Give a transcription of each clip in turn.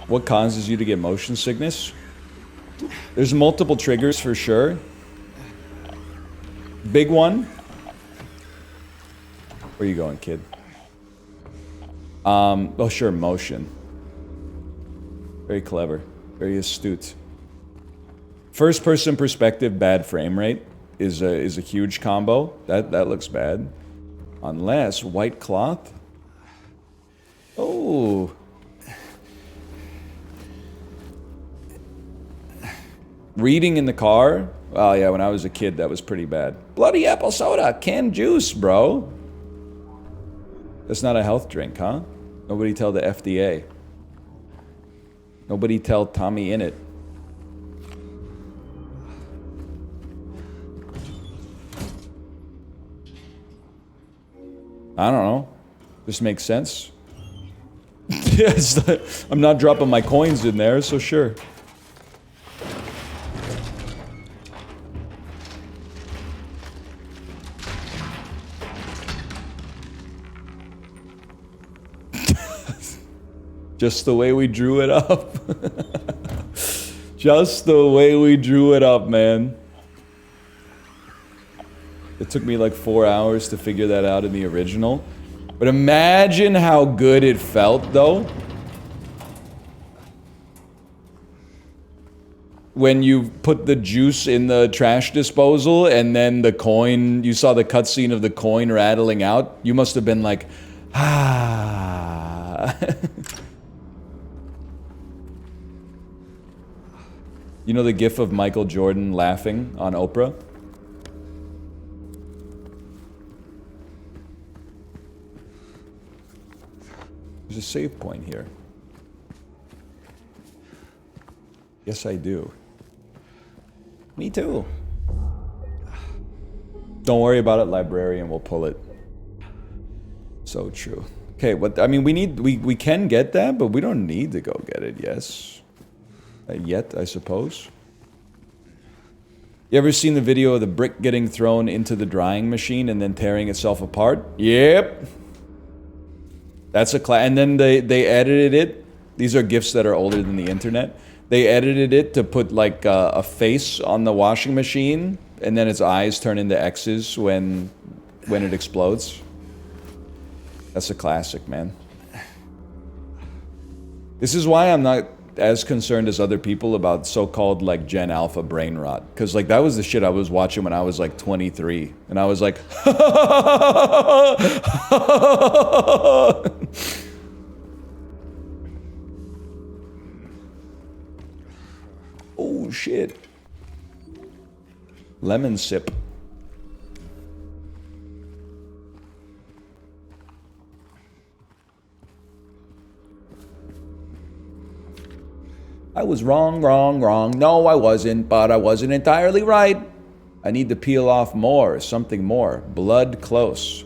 What causes you to get motion sickness? There's multiple triggers for sure. Big one. Where you going, kid? Oh sure, motion. Very clever. Very astute. First person perspective, bad frame rate is a huge combo. That looks bad. Unless white cloth. Oh. Reading in the car. Oh yeah, when I was a kid that was pretty bad. Bloody apple soda, canned juice, bro. That's not a health drink, huh? Nobody tell the FDA. Nobody tell Tommy Innit. I don't know. This makes sense. Yes, I'm not dropping my coins in there, so sure. Just the way we drew it up. Just the way we drew it up, man. It took me like 4 hours to figure that out in the original. But imagine how good it felt, though. When you put the juice in the trash disposal and then the coin, you saw the cutscene of the coin rattling out. You must have been like, ah. You know the gif of Michael Jordan laughing on Oprah? There's a save point here. Yes, I do. Me too. Don't worry about it, librarian, we'll pull it. So true. Okay, what I mean, we can get that, but we don't need to go get it, yes. Yet, I suppose. You ever seen the video of the brick getting thrown into the drying machine and then tearing itself apart? Yep. That's a and then they edited it. These are GIFs that are older than the internet. They edited it to put like a face on the washing machine, and then its eyes turn into X's when it explodes. That's a classic, man. This is why I'm not as concerned as other people about so-called like Gen Alpha brain rot, because like that was the shit I was watching when I was like 23, and I was like, oh shit, lemon sip. I was wrong. No, I wasn't, but I wasn't entirely right. I need to peel off more, something more. Blood close.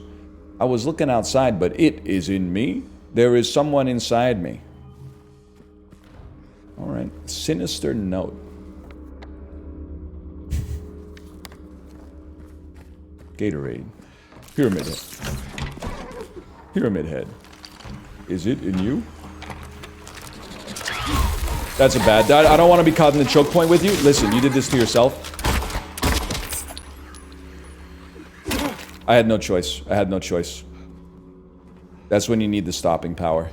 I was looking outside, but it is in me. There is someone inside me. All right. Sinister note. Gatorade. Pyramid head. Pyramid head. Is it in you? That's a bad... I don't want to be caught in the choke point with you. Listen, you did this to yourself. I had no choice. I had no choice. That's when you need the stopping power.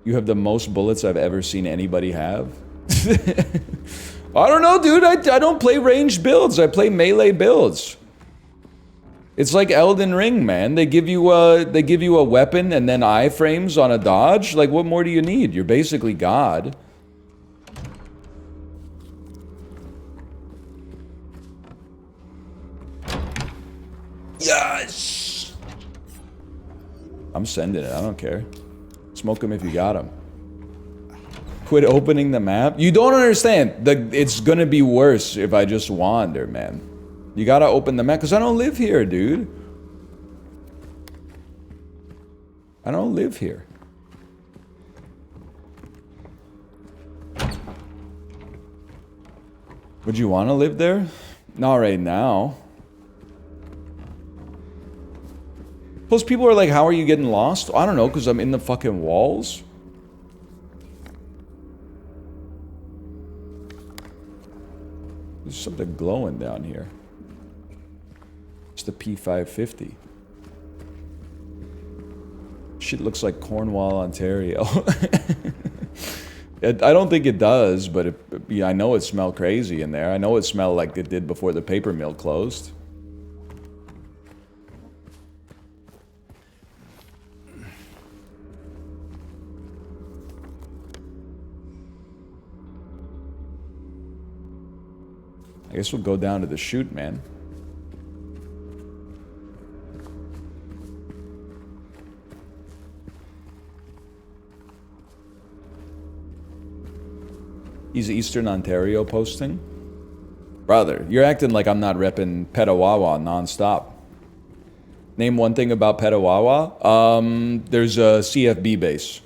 You have the most bullets I've ever seen anybody have. I don't know, dude. I don't play ranged builds. I play melee builds. It's like Elden Ring, man. They give you a weapon and then iframes on a dodge. Like, what more do you need? You're basically God. Yes! I'm sending it. I don't care. Smoke him if you got him. Quit opening the map. You don't understand. It's gonna be worse if I just wander, man. You gotta open the map, because I don't live here, dude. I don't live here. Would you want to live there? Not right now. Plus people are like, how are you getting lost? I don't know, because I'm in the fucking walls. There's something glowing down here. It's the P550. Shit looks like Cornwall, Ontario. I don't think it does, but yeah, I know it smelled crazy in there. I know it smelled like it did before the paper mill closed. I guess we'll go down to the chute, man. He's Eastern Ontario posting. Brother, you're acting like I'm not repping Petawawa nonstop. Name one thing about Petawawa. There's a CFB base.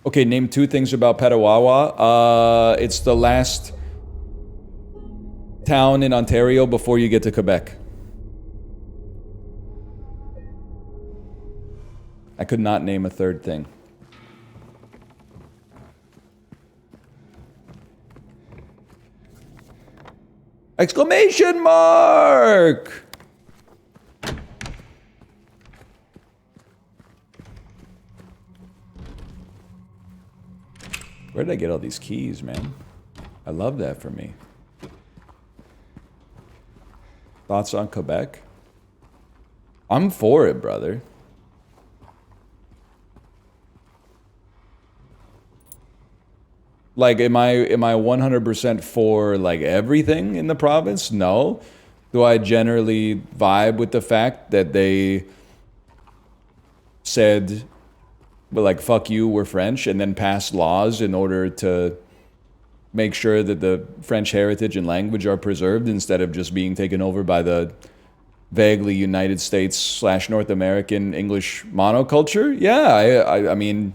Okay, name two things about Petawawa. It's the last town in Ontario before you get to Quebec. I could not name a third thing. Exclamation mark! Where did I get all these keys, man? I love that for me. Thoughts on Quebec? I'm for it, brother. Like, am I 100% for, like, everything in the province? No. Do I generally vibe with the fact that they said, well, like, fuck you, we're French, and then passed laws in order to make sure that the French heritage and language are preserved instead of just being taken over by the vaguely United States / North American English monoculture? Yeah, I mean,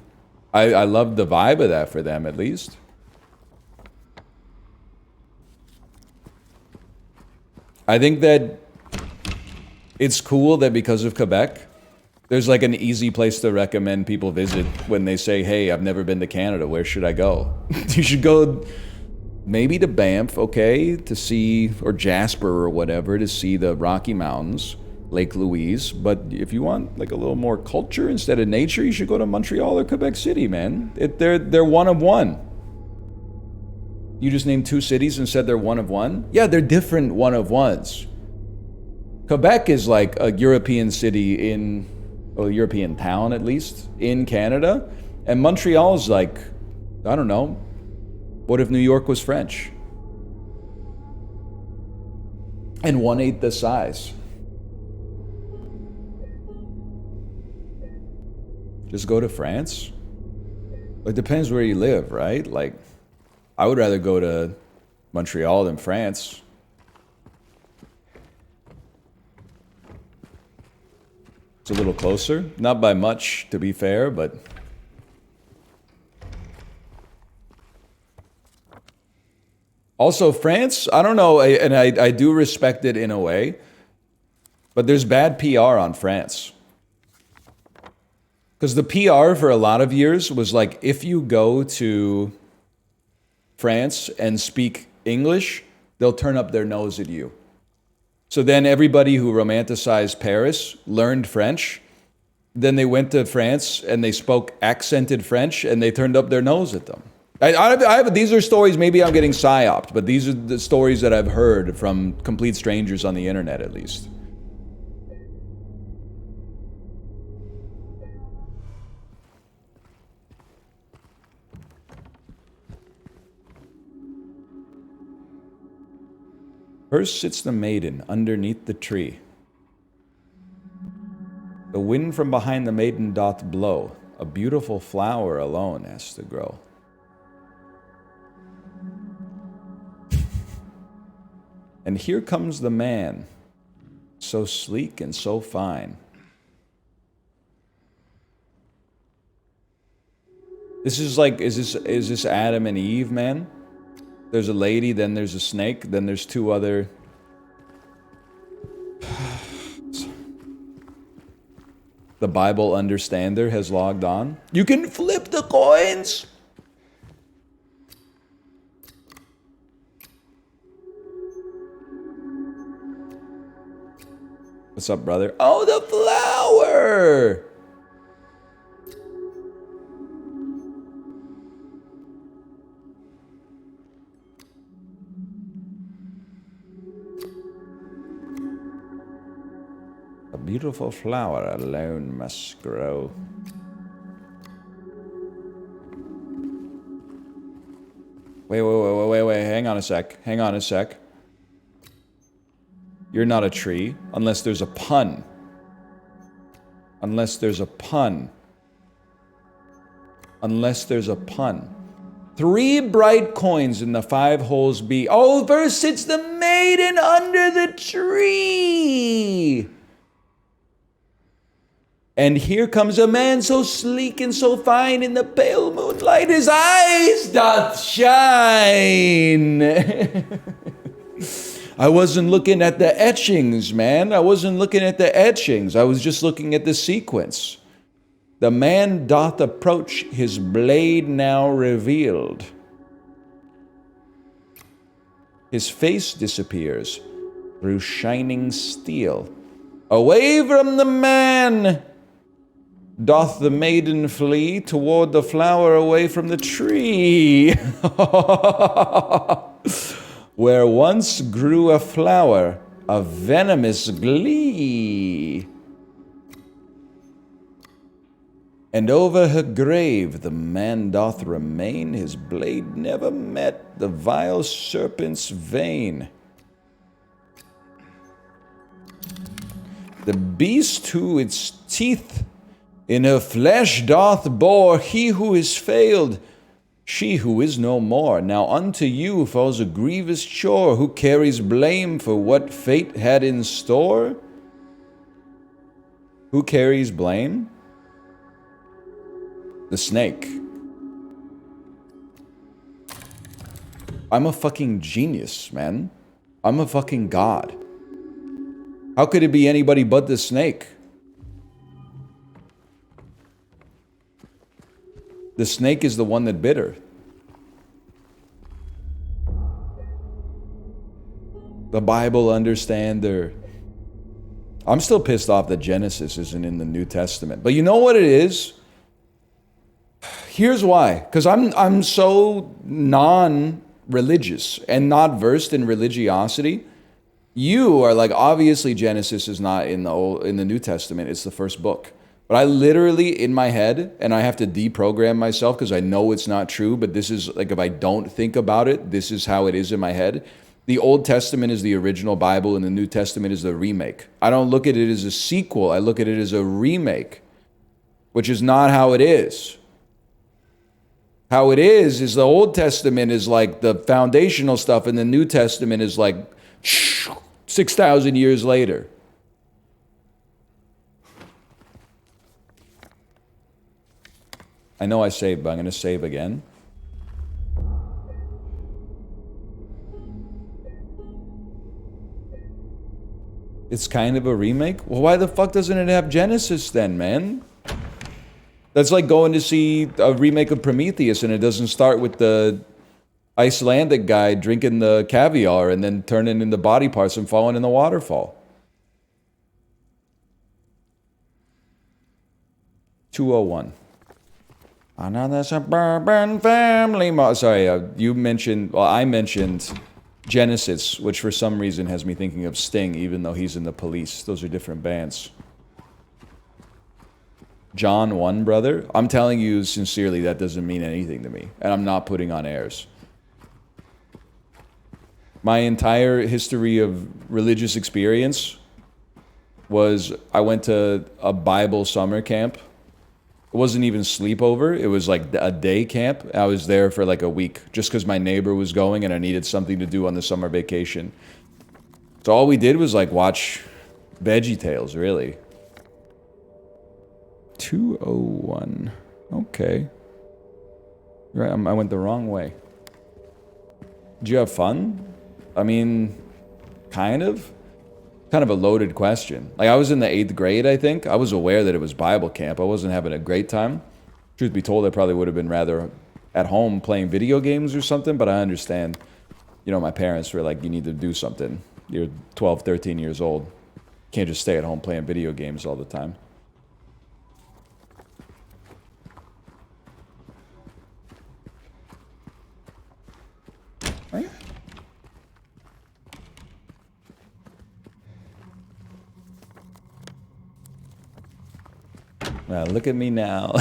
I love the vibe of that for them, at least. I think that it's cool that because of Quebec, there's like an easy place to recommend people visit when they say, hey, I've never been to Canada, where should I go? You should go maybe to Banff, okay, to see, or Jasper or whatever, to see the Rocky Mountains, Lake Louise. But if you want like a little more culture instead of nature, you should go to Montreal or Quebec City, man. They're one of one. You just named two cities and said they're one of one? Yeah, they're different one of ones. Quebec is like a European city in, or a European town at least, in Canada. And Montreal is like, I don't know, what if New York was French? And 1/8 the size. Just go to France? It depends where you live, right? Like, I would rather go to Montreal than France. It's a little closer. Not by much, to be fair, but... Also, France, I don't know, and I do respect it in a way, but there's bad PR on France. Because the PR for a lot of years was like, if you go to France and speak English, they'll turn up their nose at you. So then everybody who romanticized Paris learned French. Then they went to France and they spoke accented French and they turned up their nose at them. These are stories, maybe I'm getting psyoped, but these are the stories that I've heard from complete strangers on the internet, at least. First sits the maiden underneath the tree. The wind from behind the maiden doth blow. A beautiful flower alone has to grow. And here comes the man, so sleek and so fine. This is like, is this Adam and Eve, man? There's a lady, then there's a snake, then there's two other... The Bible understander has logged on. You can flip the coins! What's up, brother? Oh, the flower! A beautiful flower alone must grow. Wait, hang on a sec. You're not a tree, unless there's a pun. Unless there's a pun. 3 bright coins in the 5 holes be. Oh, first sits the maiden under the tree. And here comes a man so sleek and so fine in the pale moonlight, his eyes doth shine. I wasn't looking at the etchings, man. I was just looking at the sequence. The man doth approach, his blade now revealed. His face disappears through shining steel. Away from the man doth the maiden flee toward the flower away from the tree. Where once grew a flower of venomous glee. And over her grave the man doth remain, his blade never met the vile serpent's vein. The beast who its teeth in her flesh doth bore, he who is failed, she who is no more. Now unto you falls a grievous chore, who carries blame for what fate had in store? Who carries blame? The snake. I'm a fucking genius, man. I'm a fucking god. How could it be anybody but the snake? The snake is the one that bit her. The Bible understander. I'm still pissed off that Genesis isn't in the New Testament. But you know what it is? Here's why. Because I'm so non-religious and not versed in religiosity. You are like, obviously Genesis is not in the New Testament. It's the first book. But I literally, in my head, and I have to deprogram myself because I know it's not true, but this is, like, if I don't think about it, this is how it is in my head. The Old Testament is the original Bible and the New Testament is the remake. I don't look at it as a sequel. I look at it as a remake, which is not how it is. How it is the Old Testament is like the foundational stuff and the New Testament is like 6,000 years later. I know I saved, but I'm going to save again. It's kind of a remake? Well, why the fuck doesn't it have Genesis then, man? That's like going to see a remake of Prometheus and it doesn't start with the Icelandic guy drinking the caviar and then turning into body parts and falling in the waterfall. 201. Another suburban family. Sorry, you mentioned, well, I mentioned Genesis, which for some reason has me thinking of Sting, even though he's in the Police. Those are different bands. John 1, brother. I'm telling you sincerely, that doesn't mean anything to me. And I'm not putting on airs. My entire history of religious experience was I went to a Bible summer camp. It wasn't even sleepover. It was like a day camp. I was there for like a week just because my neighbor was going and I needed something to do on the summer vacation. So all we did was like watch VeggieTales, really. 201. Okay. Right, I went the wrong way. Did you have fun? I mean, kind of. Kind of a loaded question. Like, I was in the 8th grade, I think. I was aware that it was Bible camp. I wasn't having a great time. Truth be told, I probably would have been rather at home playing video games or something, but I understand. You know, my parents were like, you need to do something. You're 12, 13 years old. Can't just stay at home playing video games all the time. Right? Well, look at me now.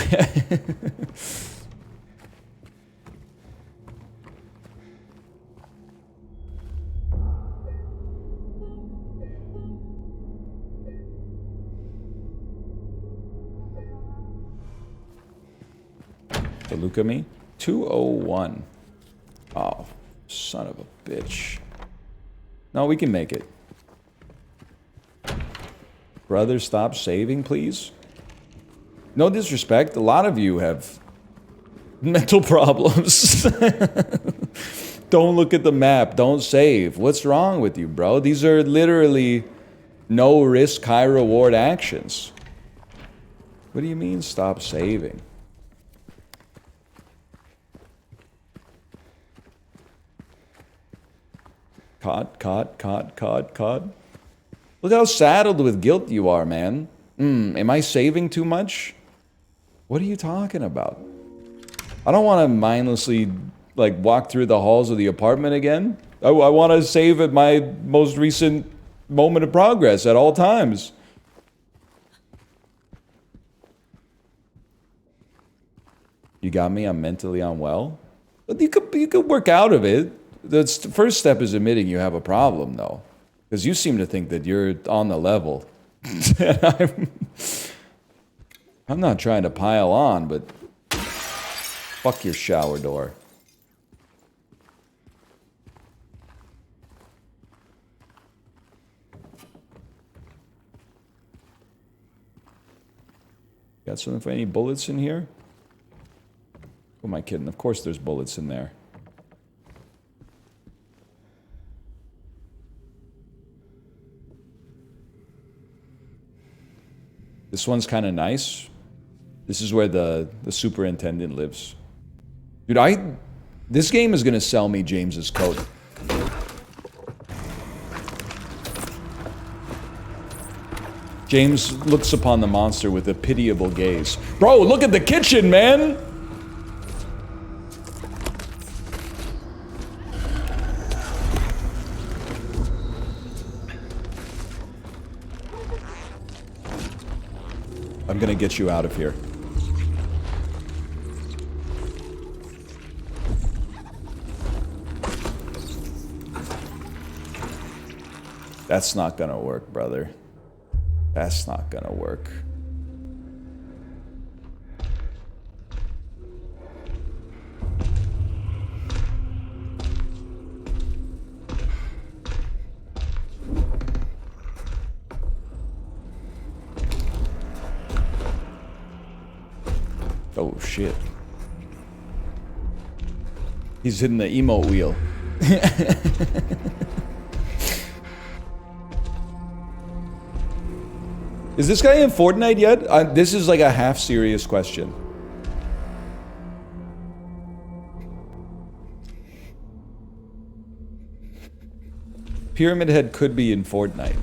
So look at me. 201. Oh, son of a bitch. No, we can make it. Brother, stop saving, please. No disrespect, a lot of you have mental problems. Don't look at the map, don't save. What's wrong with you, bro? These are literally no risk, high reward actions. What do you mean, stop saving? Caught. Look how saddled with guilt you are, man. Am I saving too much? What are you talking about? I don't want to mindlessly, like, walk through the halls of the apartment again. I want to save at my most recent moment of progress at all times. You got me? I'm mentally unwell? But you could work out of it. The first step is admitting you have a problem, though. Because you seem to think that you're on the level. I'm not trying to pile on, but fuck your shower door. Got something for any bullets in here? Who am I kidding? Of course there's bullets in there. This one's kind of nice. This is where the superintendent lives. Dude, this game is gonna sell me James's coat. James looks upon the monster with a pitiable gaze. Bro, look at the kitchen, man! I'm gonna get you out of here. That's not gonna work, brother. That's not gonna work. Oh, shit. He's hitting the emote wheel. Is this guy in Fortnite yet? This is like a half-serious question. Pyramid Head could be in Fortnite.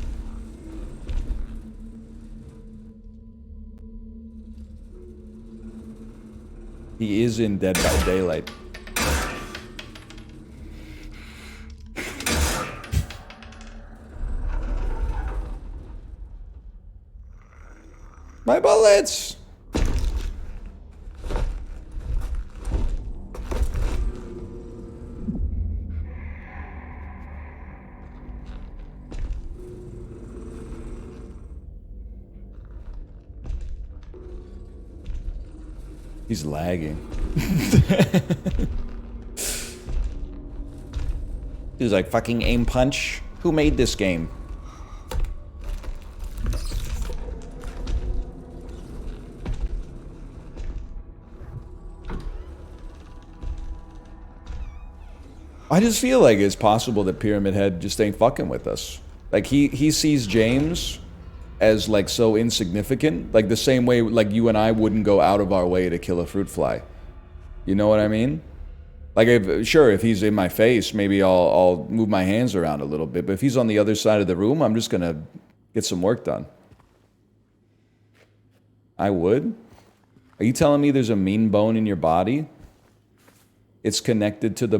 He is in Dead by Daylight. My bullets! He's lagging. He's like, fucking aim punch? Who made this game? I just feel like it's possible that Pyramid Head just ain't fucking with us. Like he sees James as like so insignificant, like the same way like you and I wouldn't go out of our way to kill a fruit fly. You know what I mean? Like, if he's in my face, maybe I'll move my hands around a little bit. But if he's on the other side of the room, I'm just gonna get some work done. I would? Are you telling me there's a mean bone in your body? It's connected to the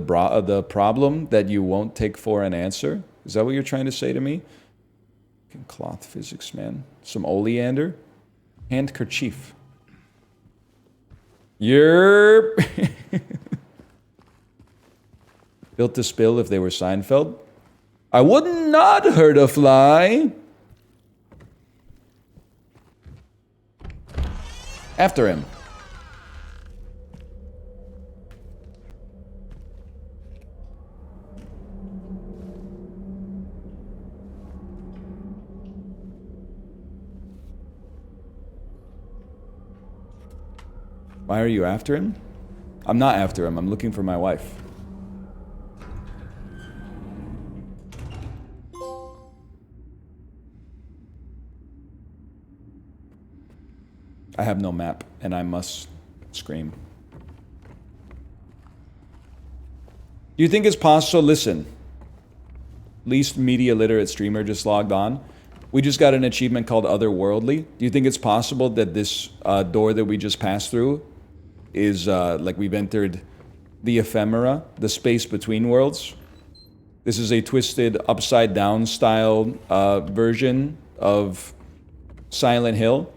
problem that you won't take for an answer? Is that what you're trying to say to me? Cloth physics, man. Some oleander? Handkerchief. Yerp! Built to spill if they were Seinfeld. I would not hurt a fly. After him. Why are you after him? I'm not after him. I'm looking for my wife. I have no map, and I must scream. Do you think it's possible? Listen. Least media literate streamer just logged on. We just got an achievement called Otherworldly. Do you think it's possible that this door that we just passed through is like we've entered the ephemera, the space between worlds? This is a twisted upside down style version of Silent Hill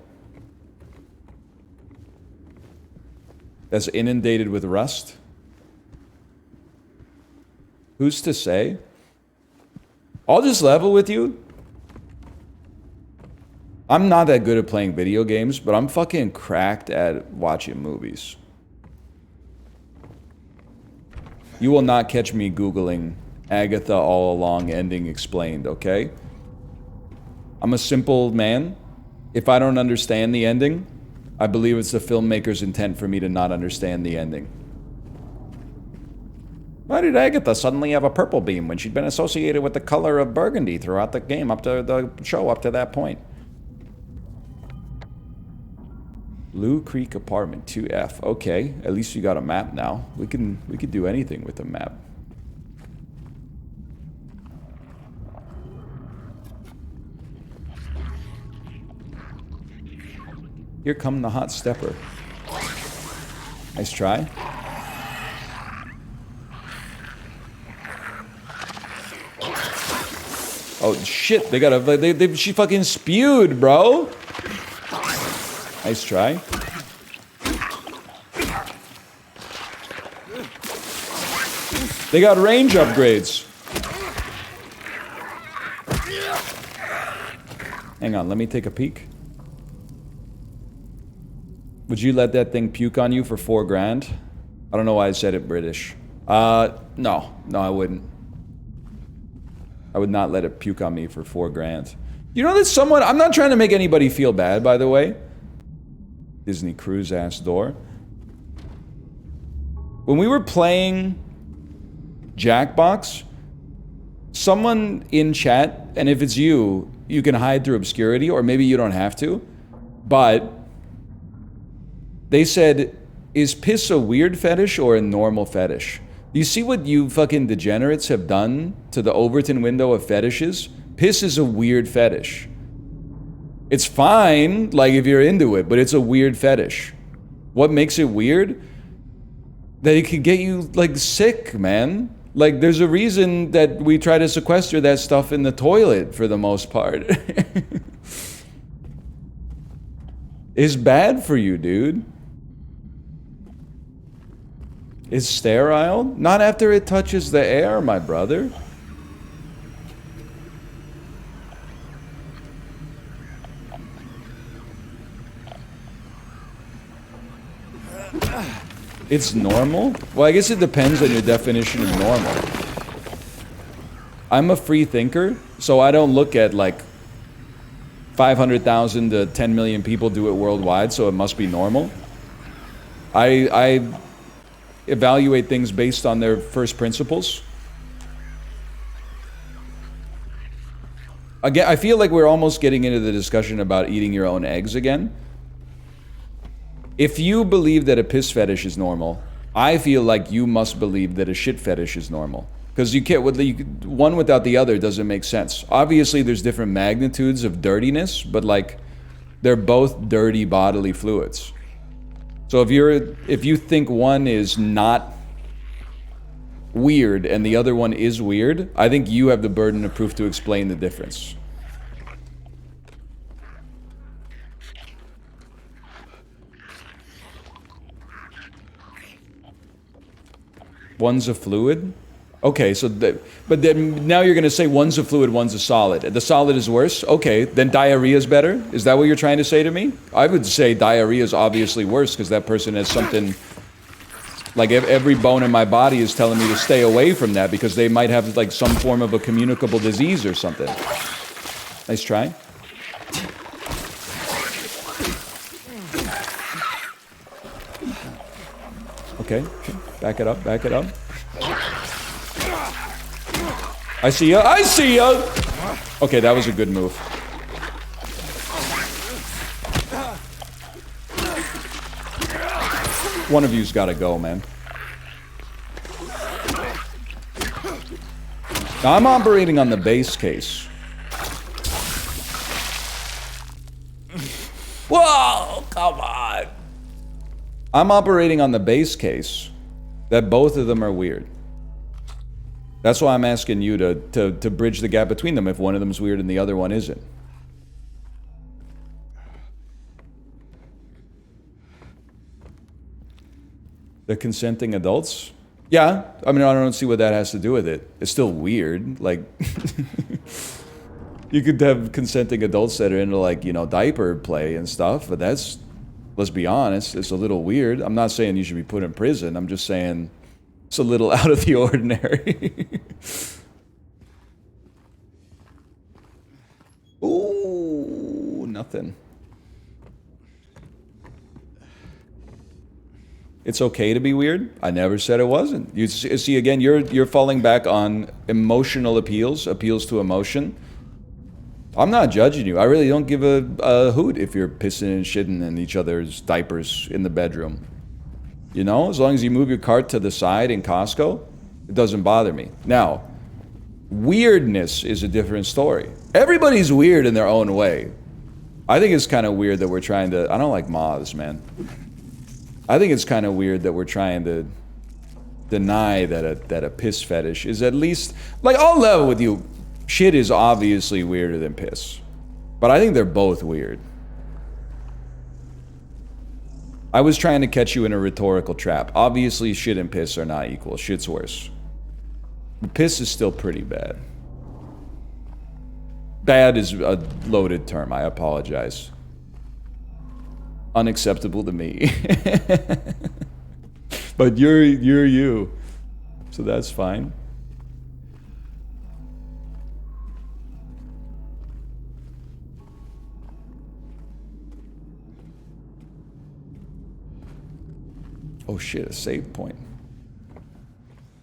that's inundated with rust. Who's to say? I'll just level with you. I'm not that good at playing video games, but I'm fucking cracked at watching movies. You will not catch me Googling Agatha All Along ending explained, okay? I'm a simple man. If I don't understand the ending, I believe it's the filmmaker's intent for me to not understand the ending. Why did Agatha suddenly have a purple beam when she'd been associated with the color of burgundy throughout the game, up to the show, up to that point? Blue Creek Apartment 2F. Okay, at least you got a map now. We could do anything with a map. Here come the hot stepper. Nice try. Oh shit! They got a she fucking spewed, bro. Nice try. They got range upgrades. Hang on, let me take a peek. Would you let that thing puke on you for $4,000? I don't know why I said it British. No, I wouldn't. I would not let it puke on me for $4,000. You know that someone, I'm not trying to make anybody feel bad, by the way. Disney Cruise ass door. When we were playing Jackbox, someone in chat, and if it's you, you can hide through obscurity, or maybe you don't have to, but they said, is piss a weird fetish or a normal fetish? You see what you fucking degenerates have done to the Overton window of fetishes? Piss is a weird fetish. It's fine, like, if you're into it, but it's a weird fetish. What makes it weird? That it could get you, like, sick, man. Like, there's a reason that we try to sequester that stuff in the toilet, for the most part. It's bad for you, dude. It's sterile? Not after it touches the air, my brother. It's normal? Well, I guess it depends on your definition of normal. I'm a free thinker, so I don't look at like 500,000 to 10 million people do it worldwide, so it must be normal. I evaluate things based on their first principles. Again, I feel like we're almost getting into the discussion about eating your own eggs again. If you believe that a piss fetish is normal, I feel like you must believe that a shit fetish is normal. Because you can't, one without the other doesn't make sense. Obviously, there's different magnitudes of dirtiness, but like, they're both dirty bodily fluids. So if you think one is not weird and the other one is weird, I think you have the burden of proof to explain the difference. One's a fluid? Okay, so but then now you're going to say one's a fluid, one's a solid. The solid is worse? Okay, then diarrhea is better? Is that what you're trying to say to me? I would say diarrhea is obviously worse because that person has something... Like every bone in my body is telling me to stay away from that because they might have like some form of a communicable disease or something. Nice try. Okay, back it up, back it up. I see ya, I see ya! Okay, that was a good move. One of you's gotta go, man. Now, I'm operating on the base case. Whoa, come on! I'm operating on the base case that both of them are weird. That's why I'm asking you to bridge the gap between them if one of them's weird and the other one isn't. The consenting adults? Yeah, I mean, I don't see what that has to do with it. It's still weird. Like, you could have consenting adults that are into, like, you know, diaper play and stuff, but that's, let's be honest, it's a little weird. I'm not saying you should be put in prison. I'm just saying it's a little out of the ordinary. Ooh, nothing. It's okay to be weird. I never said it wasn't. You see, again, you're falling back on emotional appeals to emotion. I'm not judging you. I really don't give a hoot if you're pissing and shitting in each other's diapers in the bedroom. You know, as long as you move your cart to the side in Costco, it doesn't bother me. Now, weirdness is a different story. Everybody's weird in their own way. I think it's kind of weird that we're trying to... I don't like moths, man. I think it's kind of weird that we're trying to deny that a piss fetish is at least... Like, I'll level with you. Shit is obviously weirder than piss. But I think they're both weird. I was trying to catch you in a rhetorical trap. Obviously, shit and piss are not equal. Shit's worse. Piss is still pretty bad. Bad is a loaded term. I apologize. Unacceptable to me. But you're you. So that's fine. Oh shit, a save point.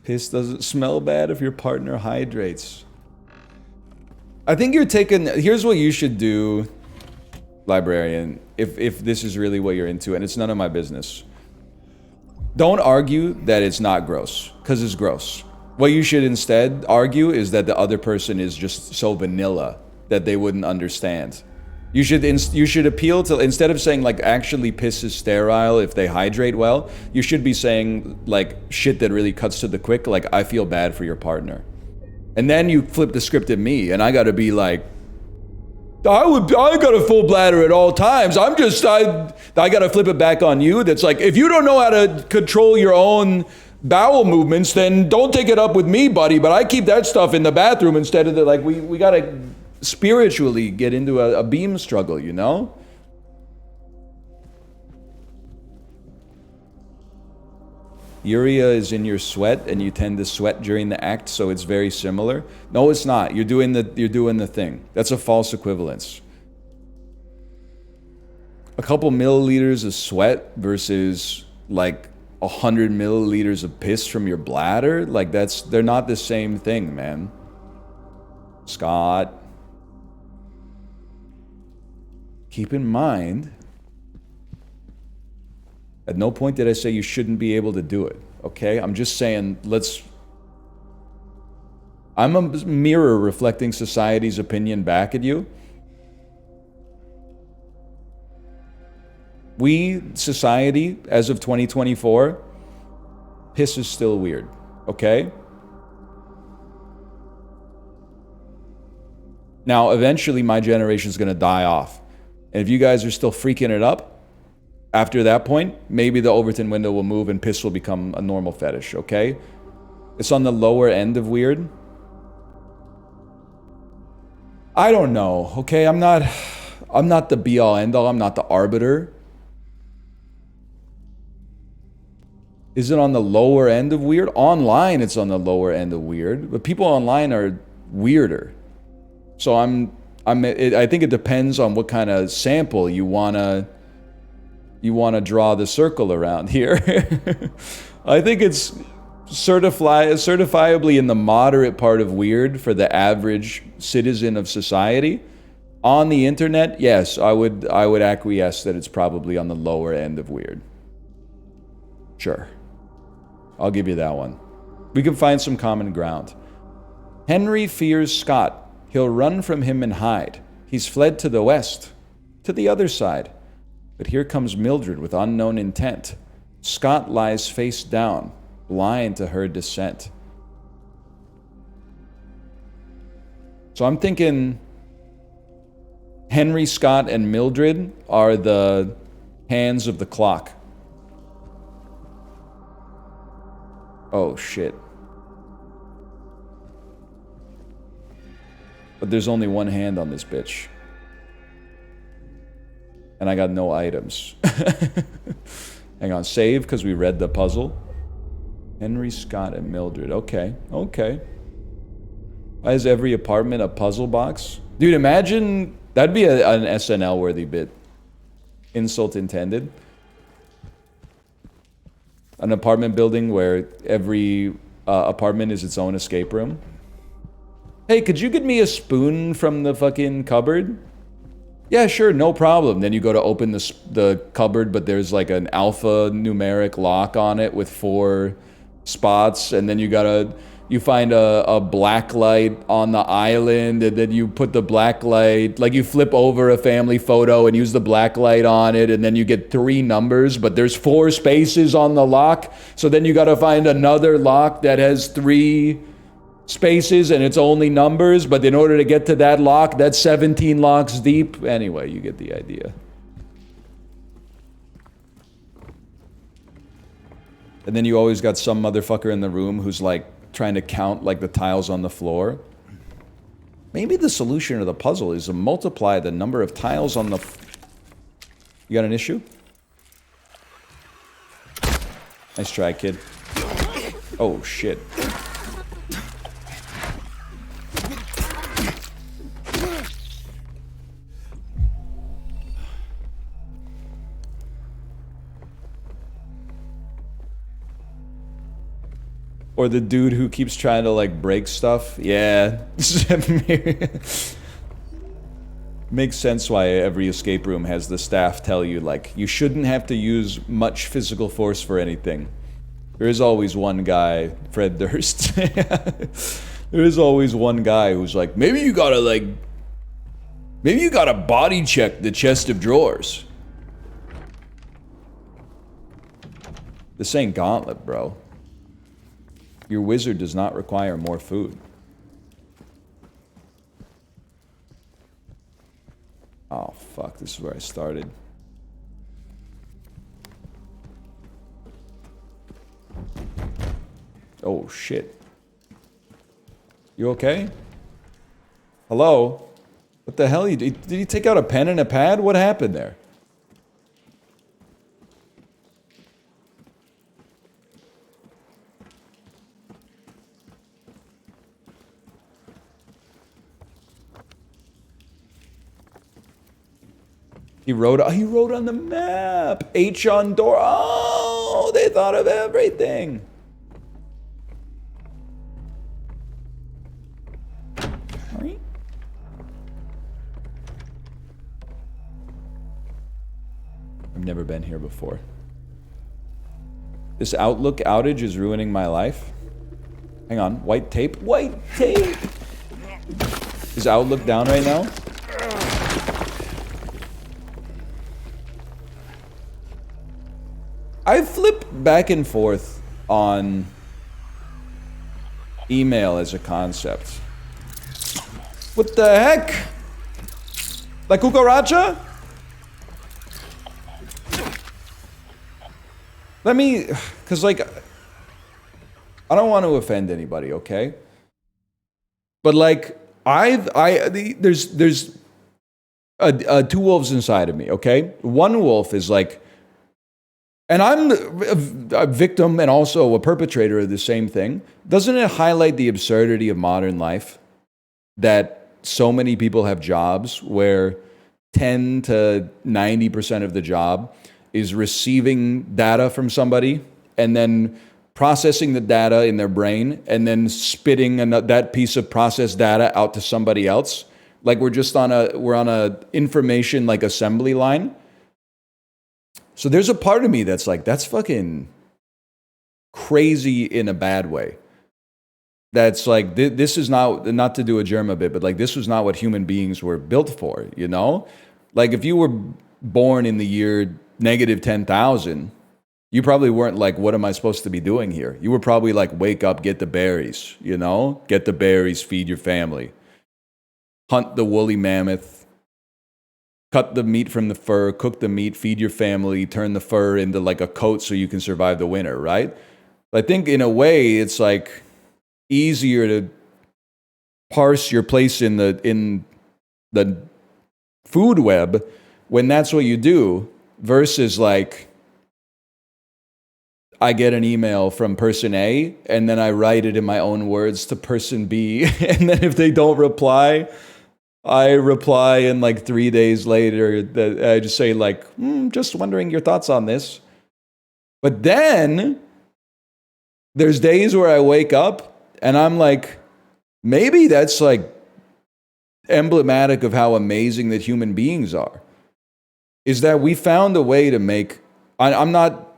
Piss doesn't smell bad if your partner hydrates. I think you're taking... Here's what you should do, librarian, if this is really what you're into, and it's none of my business. Don't argue that it's not gross, because it's gross. What you should instead argue is that the other person is just so vanilla that they wouldn't understand. You should appeal to, instead of saying like actually piss is sterile if they hydrate well, you should be saying like shit that really cuts to the quick, like I feel bad for your partner. And then you flip the script at me and I gotta be like, I got a full bladder at all times. I gotta flip it back on you. That's like, if you don't know how to control your own bowel movements, then don't take it up with me, buddy. But I keep that stuff in the bathroom instead of the, like, we gotta spiritually get into a beam struggle, you know? Urea is in your sweat and you tend to sweat during the act, so it's very similar. No, it's not. You're doing the thing. That's a false equivalence. A couple milliliters of sweat versus like 100 milliliters of piss from your bladder, like they're not the same thing, man. Scott. keep in mind, at no point did I say you shouldn't be able to do it, okay? I'm just saying, I'm a mirror reflecting society's opinion back at you. We, society, as of 2024, piss is still weird, okay? Now, eventually my generation is going to die off. And if you guys are still freaking it up, after that point, maybe the Overton window will move and piss will become a normal fetish, okay? It's on the lower end of weird. I don't know, okay? I'm not the be-all, end-all. I'm not the arbiter. Is it on the lower end of weird? Online, it's on the lower end of weird. But people online are weirder. So I think it depends on what kind of sample you wanna draw the circle around here. I think it's certifiably in the moderate part of weird for the average citizen of society. On the internet, yes, I would acquiesce that it's probably on the lower end of weird. Sure. I'll give you that one. We can find some common ground. Henry fears Scott. He'll run from him and hide. He's fled to the west, to the other side. But here comes Mildred with unknown intent. Scott lies face down, blind to her descent. So I'm thinking Henry, Scott, and Mildred are the hands of the clock. Oh, shit. But there's only one hand on this bitch. And I got no items. Hang on, save because we read the puzzle. Henry, Scott, and Mildred. Okay, okay. Why is every apartment a puzzle box? Dude, imagine... That'd be an SNL-worthy bit. Insult intended. An apartment building where every apartment is its own escape room. Hey, could you get me a spoon from the fucking cupboard? Yeah, sure, no problem. Then you go to open the cupboard, but there's like an alphanumeric lock on it with 4 spots, and then you find a black light on the island, and then you put the black light, like you flip over a family photo and use the black light on it, and then you get 3 numbers, but there's 4 spaces on the lock, so then you gotta find another lock that has 3 spaces and it's only numbers, but in order to get to that lock, that's 17 locks deep. Anyway, you get the idea. And then you always got some motherfucker in the room who's like trying to count like the tiles on the floor. Maybe the solution to the puzzle is to multiply the number of tiles on the... You got an issue? Nice try, kid. Oh, shit. Or the dude who keeps trying to like break stuff. Yeah. Makes sense why every escape room has the staff tell you like you shouldn't have to use much physical force for anything. There is always one guy, Fred Durst. There is always one guy who's like, maybe you gotta body check the chest of drawers. This ain't Gauntlet, bro. Your wizard does not require more food. Oh, fuck. This is where I started. Oh, shit. You okay? Hello? What the hell? Did you take out a pen and a pad? What happened there? He wrote on the map. H on door. Oh, they thought of everything. never been here before. This Outlook outage is ruining my life. Hang on, white tape? White tape! Is Outlook down right now? I flip back and forth on email as a concept. What the heck? La cucaracha? Let me, cause like, I don't want to offend anybody, okay? But like, there's two wolves inside of me, okay? One wolf is like, and I'm a victim and also a perpetrator of the same thing. Doesn't it highlight the absurdity of modern life? That so many people have jobs where 10 to 90% of the job is receiving data from somebody and then processing the data in their brain and then spitting that piece of processed data out to somebody else. Like we're on a information like assembly line. So there's a part of me that's like, that's fucking crazy in a bad way. That's like, this is not to do a germ a bit, but like this was not what human beings were built for, you know? Like if you were born in the year -10,000, you probably weren't like, what am I supposed to be doing here? You were probably like, wake up, get the berries, you know? Get the berries, feed your family. Hunt the woolly mammoth. Cut the meat from the fur, cook the meat, feed your family, turn the fur into like a coat so you can survive the winter, right? I think in a way it's like easier to parse your place in the food web when that's what you do versus like I get an email from person A and then I write it in my own words to person B and then if they don't reply, I reply and like 3 days later, I just say like, just wondering your thoughts on this. But then there's days where I wake up and I'm like, maybe that's like emblematic of how amazing that human beings are. Is that we found a way to make, I'm not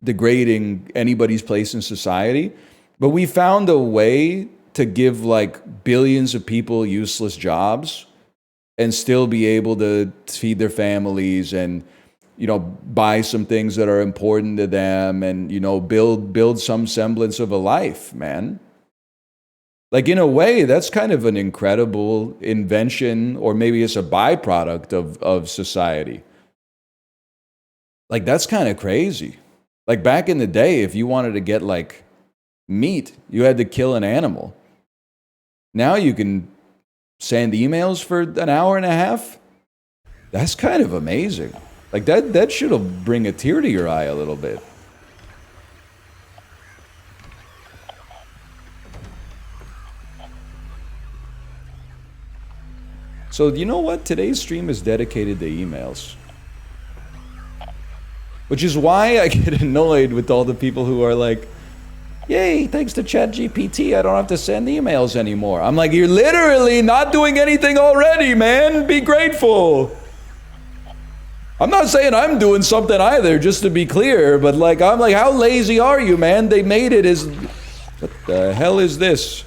degrading anybody's place in society, but we found a way to give like billions of people useless jobs and still be able to feed their families and, you know, buy some things that are important to them and, you know, build some semblance of a life, man. Like in a way, that's kind of an incredible invention, or maybe it's a byproduct of society. Like that's kind of crazy. Like back in the day, if you wanted to get like meat, you had to kill an animal. Now you can send emails for an hour and a half. That's kind of amazing. Like that should bring a tear to your eye a little bit. So you know what? Today's stream is dedicated to emails. Which is why I get annoyed with all the people who are like, yay, thanks to ChatGPT, I don't have to send emails anymore. I'm like, you're literally not doing anything already, man. Be grateful. I'm not saying I'm doing something either, just to be clear, but like, I'm like, how lazy are you, man? They made it as, what the hell is this?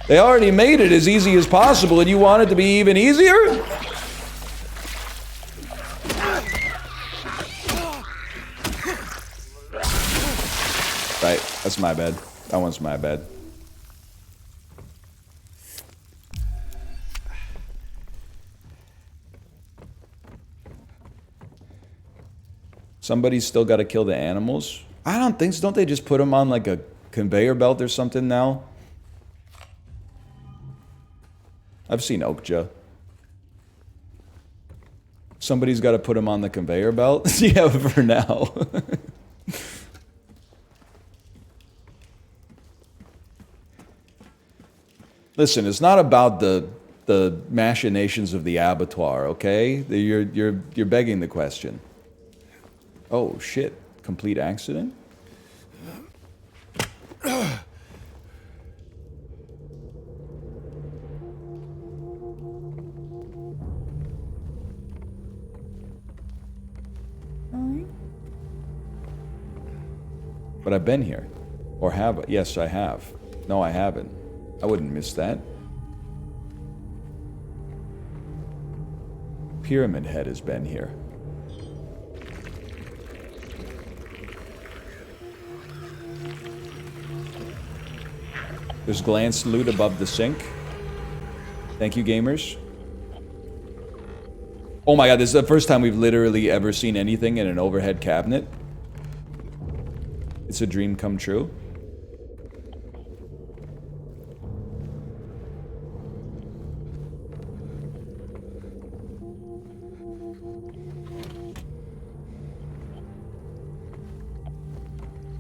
They already made it as easy as possible, and you want it to be even easier? Right, that's my bad. That one's my bad. Somebody's still got to kill the animals? I don't think so. Don't they just put them on like a conveyor belt or something now? I've seen Okja. Somebody's got to put them on the conveyor belt? Yeah, for now. Listen, it's not about the machinations of the abattoir, okay? You're begging the question. Oh shit! Complete accident. But I've been here. Or have. Yes, I have. No, I haven't. I wouldn't miss that. Pyramid Head has been here. There's glance loot above the sink. Thank you, gamers. Oh my god, this is the first time we've literally ever seen anything in an overhead cabinet. It's a dream come true.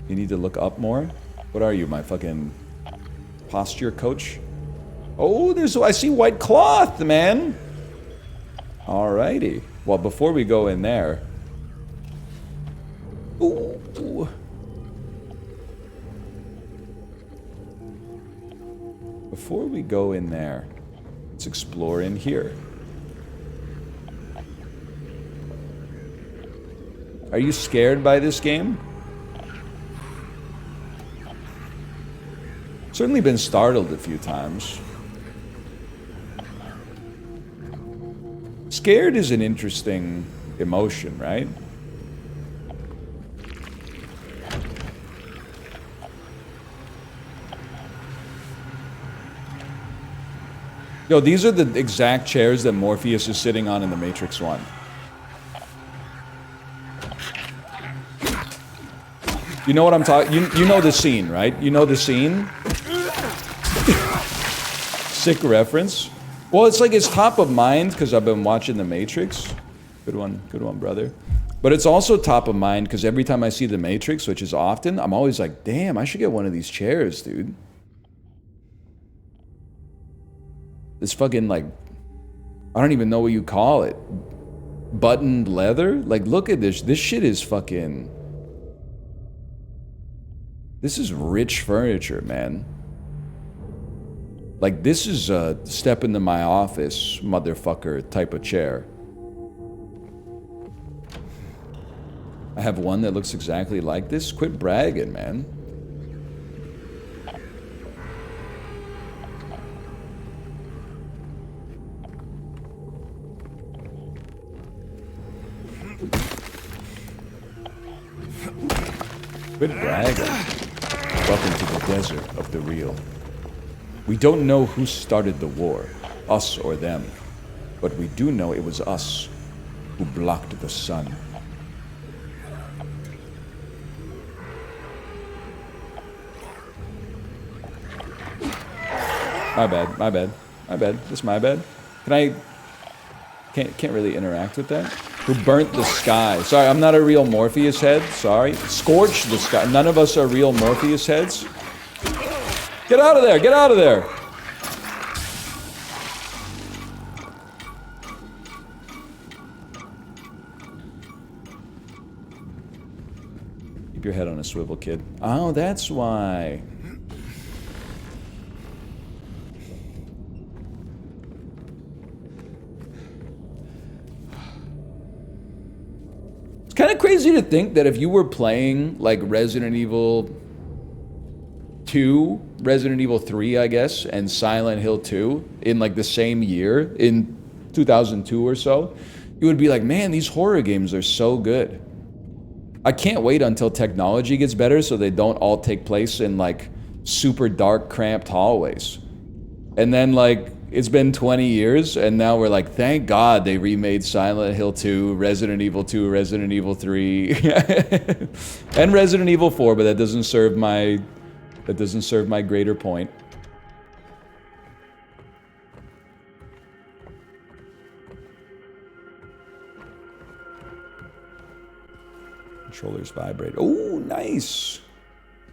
You need to look up more? What are you, my fucking posture coach? Oh, I see white cloth, man! Alrighty. Well, before we go in there... Ooh. Before we go in there, let's explore in here. Are you scared by this game? Certainly been startled a few times. Scared is an interesting emotion, right? Yo, these are the exact chairs that Morpheus is sitting on in The Matrix 1. You know what I'm talking... You know the scene, right? You know the scene? Sick reference. Well, it's like it's top of mind because I've been watching The Matrix. Good one, brother. But it's also top of mind because every time I see The Matrix, which is often, I'm always like, damn, I should get one of these chairs, dude. This fucking, like, I don't even know what you call it. Buttoned leather? Like, look at this. This shit is fucking... This is rich furniture, man. Like, this is a step into my office, motherfucker type of chair. I have one that looks exactly like this. Quit bragging, man. Quit bragging. Welcome to the desert of the real. We don't know who started the war, us or them, but we do know it was us who blocked the sun. My bad. That's my bad. Can't really interact with that. Who burnt the sky? Sorry, I'm not a real Morpheus head. Sorry. Scorched the sky. None of us are real Morpheus heads. Get out of there! Get out of there! Keep your head on a swivel, kid. Oh, that's why. It's kind of crazy to think that if you were playing, like, Resident Evil 2, Resident Evil 3, I guess, and Silent Hill 2 in like the same year, in 2002 or so, you would be like, man, these horror games are so good. I can't wait until technology gets better so they don't all take place in like super dark, cramped hallways. And then like, it's been 20 years and now we're like, thank God they remade Silent Hill 2, Resident Evil 2, Resident Evil 3, and Resident Evil 4, but that doesn't serve my greater point. Controllers vibrate. Oh, nice.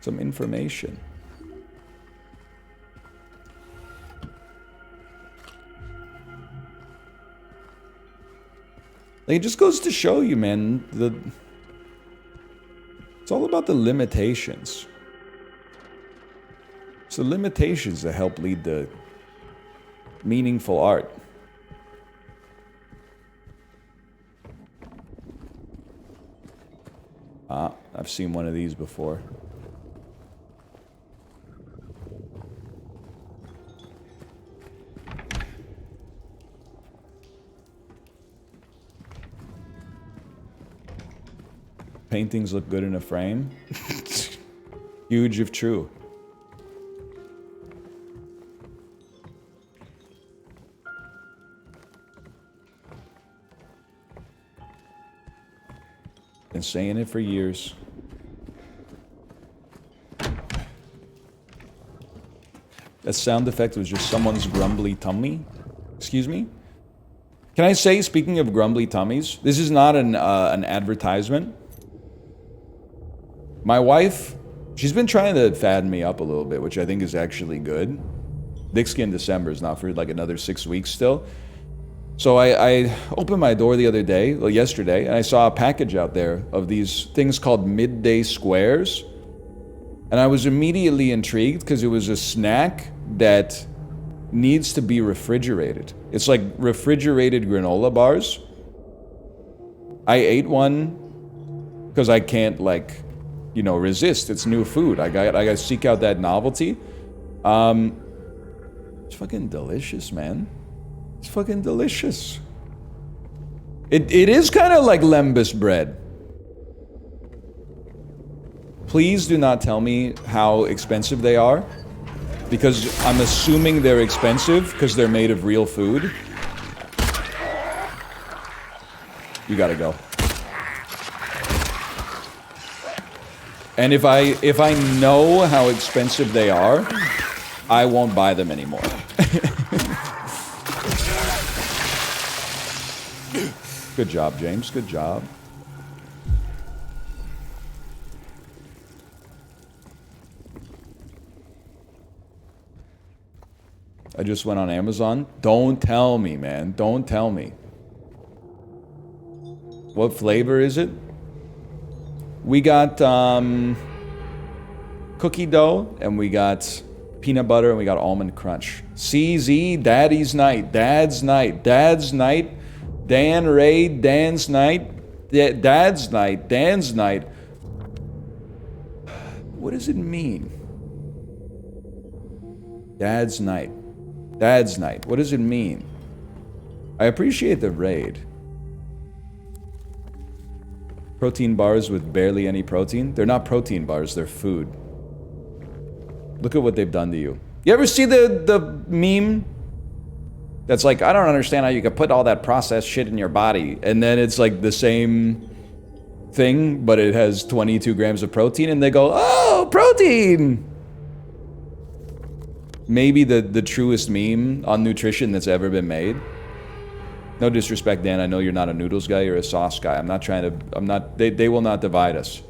Some information. Like, it just goes to show you, man, it's all about the limitations. It's the limitations that help lead to meaningful art. Ah, I've seen one of these before. Paintings look good in a frame. Huge if true. Been saying it for years. That sound effect was just someone's grumbly tummy. Excuse me? Can I say, speaking of grumbly tummies, this is not an advertisement. My wife, she's been trying to fatten me up a little bit, which I think is actually good. Thick Skin December is not for like another 6 weeks still. So I opened my door the other day, well, yesterday, and I saw a package out there of these things called midday squares. And I was immediately intrigued because it was a snack that needs to be refrigerated. It's like refrigerated granola bars. I ate one because I can't, like, you know, resist. It's new food. I got to seek out that novelty. It's fucking delicious, man. It's fucking delicious. It is kind of like lembas bread. Please do not tell me how expensive they are, because I'm assuming they're expensive because they're made of real food. You gotta go. And if I know how expensive they are, I won't buy them anymore. Good job, James. Good job. I just went on Amazon. Don't tell me, man. Don't tell me. What flavor is it? We got cookie dough, and we got peanut butter, and we got almond crunch. CZ, Daddy's night. Dad's night. Dad's night. Dan Ray, Dan's night. Dad's night. Dan's night. What does it mean? Dad's night. Dad's night. What does it mean? I appreciate the raid. Protein bars with barely any protein. They're not protein bars, they're food. Look at what they've done to you. You ever see the meme? That's like, I don't understand how you could put all that processed shit in your body. And then it's like the same thing, but it has 22 grams of protein. And they go, oh, protein! Maybe the truest meme on nutrition that's ever been made. No disrespect, Dan. I know you're not a noodles guy, you're a sauce guy. I'm not trying to, they will not divide us.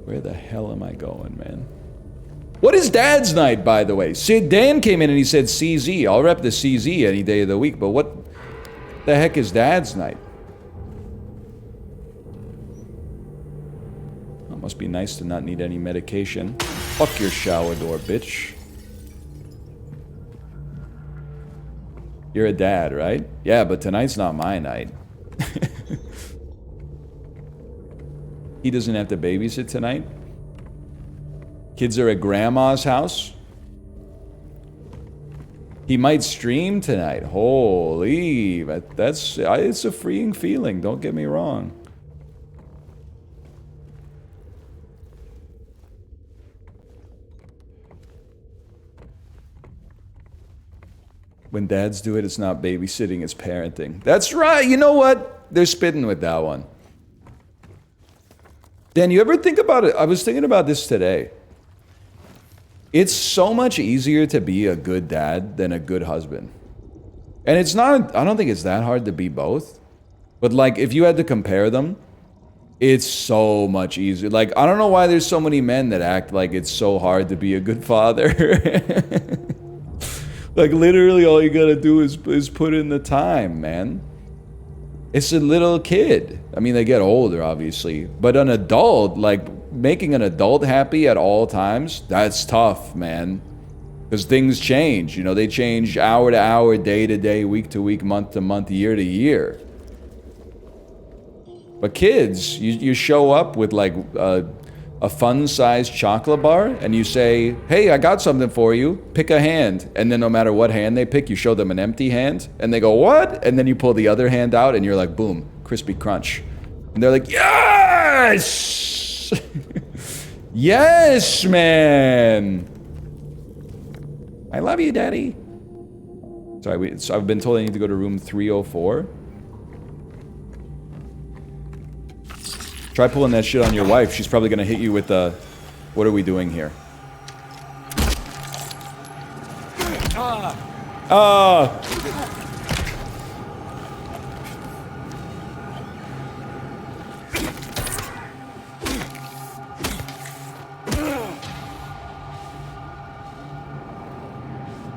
Where the hell am I going, man? What is Dad's night, by the way? Sid Dan came in and he said CZ. I'll rep the CZ any day of the week, but what the heck is Dad's night? Well, must be nice to not need any medication. Fuck your shower door, bitch. You're a dad, right? Yeah, but tonight's not my night. He doesn't have to babysit tonight. Kids are at grandma's house. He might stream tonight. Holy, it's a freeing feeling. Don't get me wrong. When dads do it, it's not babysitting, it's parenting. That's right. You know what? They're spitting with that one. Dan, you ever think about it? I was thinking about this today. It's so much easier to be a good dad than a good husband. And it's not, I don't think it's that hard to be both. But like, if you had to compare them, it's so much easier. Like, I don't know why there's so many men that act like it's so hard to be a good father. Like, literally all you gotta do is put in the time, man. It's a little kid. I mean, they get older, obviously. But an adult, like, making an adult happy at all times, that's tough, man. Because things change. You know, they change hour to hour, day to day, week to week, month to month, year to year. But kids, you show up with, like, a a fun-sized chocolate bar, and you say, hey, I got something for you, pick a hand. And then no matter what hand they pick, you show them an empty hand, and they go, what? And then you pull the other hand out, and you're like, boom, crispy crunch. And they're like, yes! Yes, man! I love you, Daddy. Sorry, so I've been told I need to go to room 304. Try pulling that shit on your wife. She's probably gonna hit you with the, what are we doing here?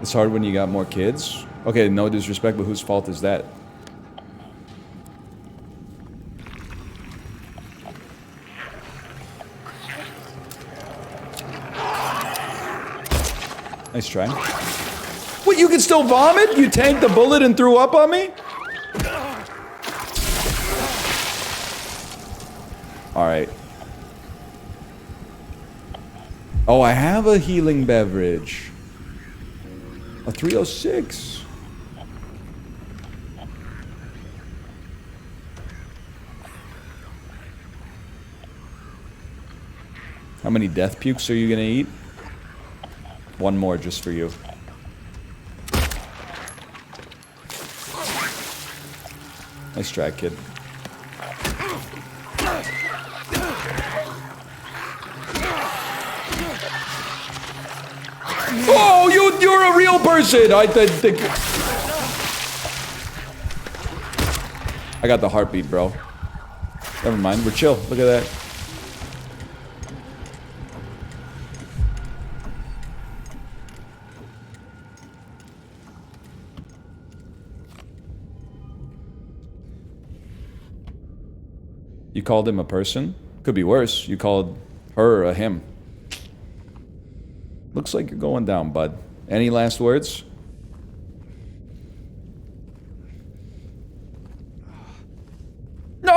It's hard when you got more kids. Okay, no disrespect, but whose fault is that? Nice try. What, you can still vomit? You tanked the bullet and threw up on me? Alright. Oh, I have a healing beverage. A 306. How many death pukes are you gonna eat? One more just for you. Nice try, kid. Oh, you're a real person! I got the heartbeat, bro. Never mind, we're chill. Look at that. You called him a person? Could be worse. You called her a him. Looks like you're going down, bud. Any last words? No!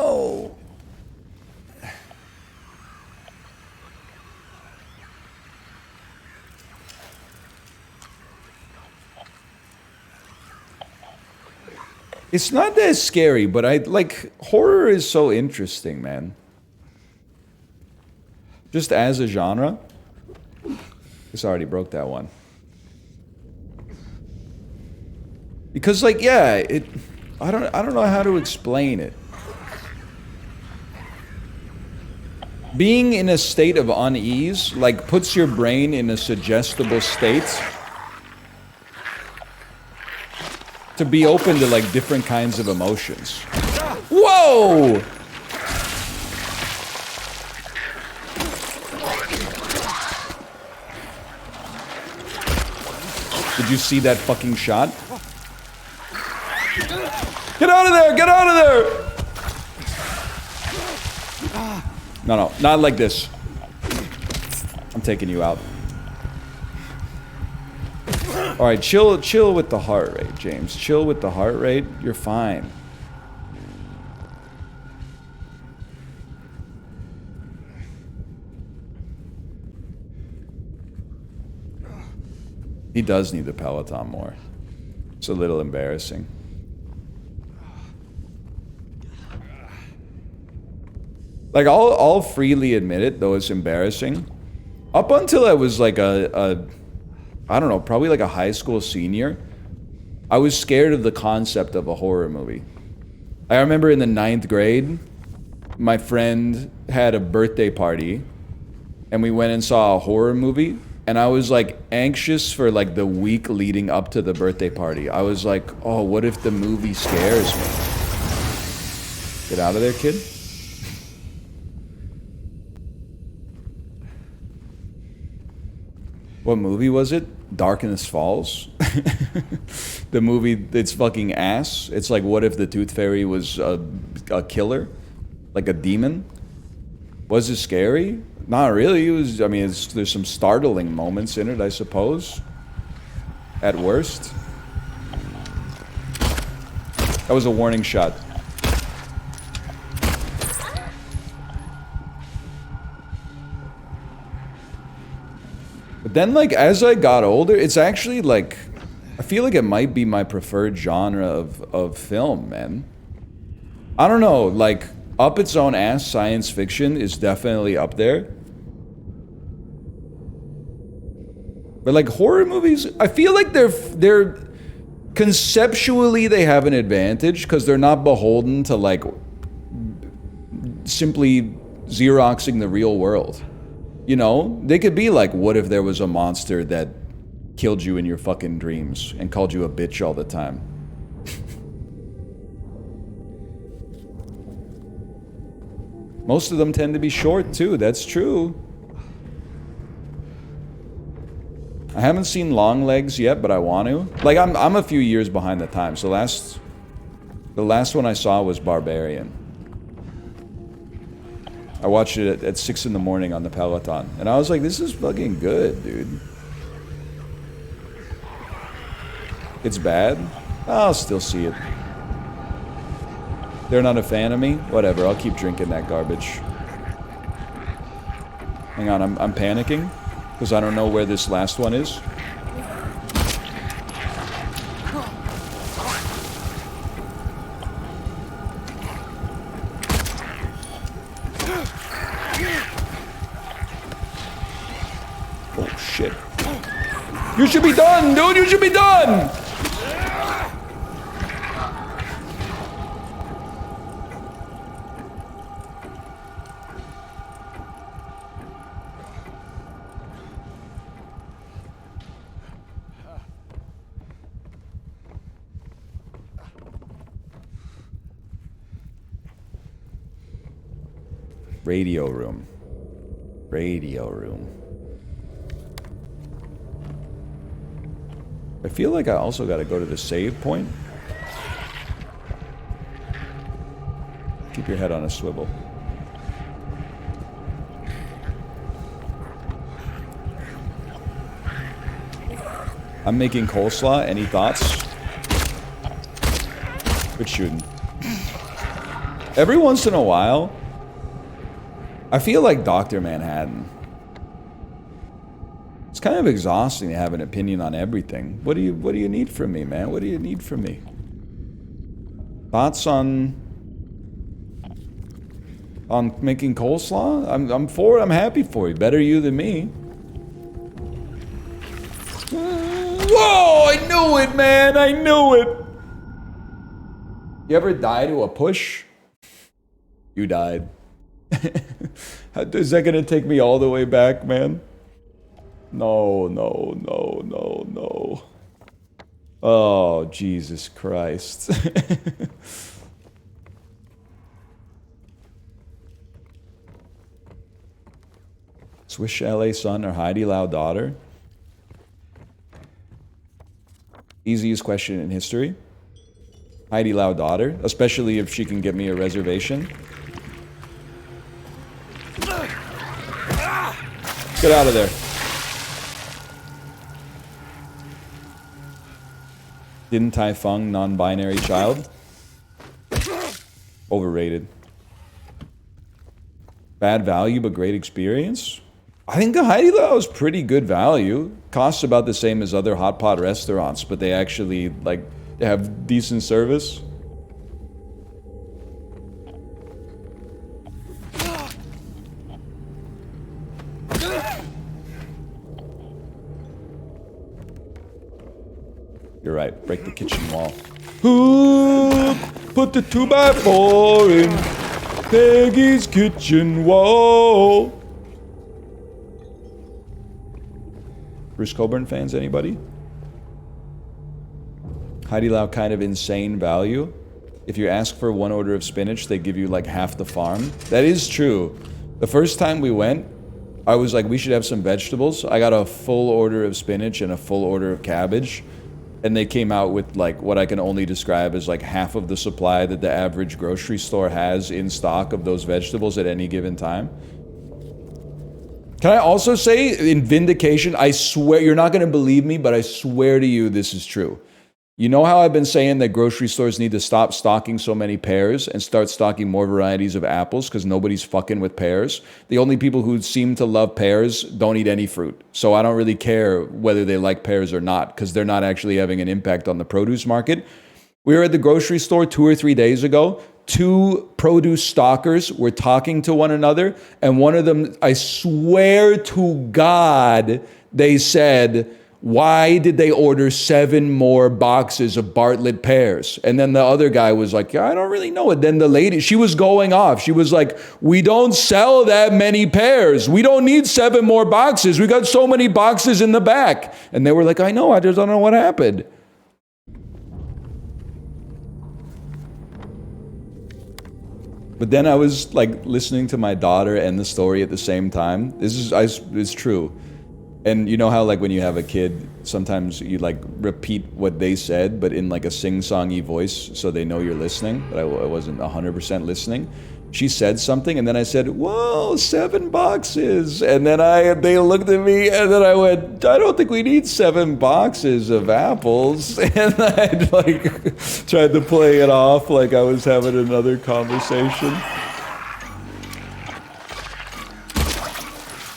Oh. It's not that scary, but horror is so interesting, man. Just as a genre. This already broke that one. Because yeah, I don't know how to explain it. Being in a state of unease, puts your brain in a suggestible state to be open to different kinds of emotions. Whoa! Did you see that fucking shot? Get out of there! Get out of there! No, not like this. I'm taking you out. Alright, chill with the heart rate, James. Chill with the heart rate. You're fine. He does need the Peloton more. It's a little embarrassing. I'll freely admit it, though it's embarrassing. Up until I was I don't know, probably a high school senior, I was scared of the concept of a horror movie. I remember in the 9th grade, my friend had a birthday party, and we went and saw a horror movie, and I was anxious for the week leading up to the birthday party. I was like, oh, what if the movie scares me? Get out of there, kid. What movie was it? Darkness Falls? The movie that's fucking ass. It's what if the Tooth Fairy was a killer? Like a demon? Was it scary? Not really. It was. I mean, there's some startling moments in it, I suppose. At worst. That was a warning shot. But then, like, as I got older, it's actually, like... I feel like it might be my preferred genre of film, man. I don't know, like, up its own ass science fiction is definitely up there. But, like, horror movies, I feel like they're conceptually they have an advantage because they're not beholden to, like, simply Xeroxing the real world. You know, they could be like, what if there was a monster that killed you in your fucking dreams and called you a bitch all the time? Most of them tend to be short too, that's true. I haven't seen Longlegs yet, but I want to. Like, I'm a few years behind the times. The last one I saw was Barbarian. I watched it at 6 in the morning on the Peloton, and I was like, this is fucking good, dude. It's bad? I'll still see it. They're not a fan of me? Whatever, I'll keep drinking that garbage. Hang on, I'm panicking, because I don't know where this last one is. Shit. You should be done, dude! You should be done! Radio room. Radio room. I feel like I also gotta go to the save point. Keep your head on a swivel. I'm making coleslaw. Any thoughts? Good shooting. Every once in a while, I feel like Dr. Manhattan. It's kind of exhausting to have an opinion on everything. What do you need from me, man? What do you need from me? Thoughts on making coleslaw? I'm for it. I'm happy for you. Better you than me. Whoa! I knew it, man. I knew it. You ever die to a push? You died. Is that gonna take me all the way back, man? No, no, no, no, no. Oh, Jesus Christ. Swiss Chalet son or Heidi Lau daughter? Easiest question in history. Heidi Lau daughter, especially if she can get me a reservation. Get out of there. Din Tai Fung, non-binary child. Overrated. Bad value, but great experience? I think the Heidi Lau is pretty good value. Costs about the same as other hot pot restaurants, but they actually, like, have decent service. You're right. Break the kitchen wall. Ooh, put the 2x4 in Peggy's kitchen wall. Bruce Coburn fans, anybody? Heidi Lau kind of insane value. If you ask for one order of spinach, they give you like half the farm. That is true. The first time we went, I was like, we should have some vegetables. I got a full order of spinach and a full order of cabbage. And they came out with like what I can only describe as like half of the supply that the average grocery store has in stock of those vegetables at any given time. Can I also say, in vindication, I swear, you're not going to believe me, but I swear to you this is true. You know how I've been saying that grocery stores need to stop stocking so many pears and start stocking more varieties of apples because nobody's fucking with pears? The only people who seem to love pears don't eat any fruit. So I don't really care whether they like pears or not because they're not actually having an impact on the produce market. We were at the grocery store 2 or 3 days ago. 2 produce stockers were talking to one another, and one of them, I swear to God, they said, why did they order 7 more boxes of Bartlett pears? And then the other guy was like, yeah, I don't really know it. Then the lady, she was going off. She was like, we don't sell that many pears. We don't need 7 more boxes. We got so many boxes in the back. And they were like, I know, I just don't know what happened. But then I was like listening to my daughter and the story at the same time. It's true. And you know how like when you have a kid, sometimes you like repeat what they said, but in like a sing-songy voice so they know you're listening, but I wasn't 100% listening. She said something and then I said, whoa, 7 boxes. And then they looked at me and then I went, I don't think we need 7 boxes of apples. And I like tried to play it off like I was having another conversation.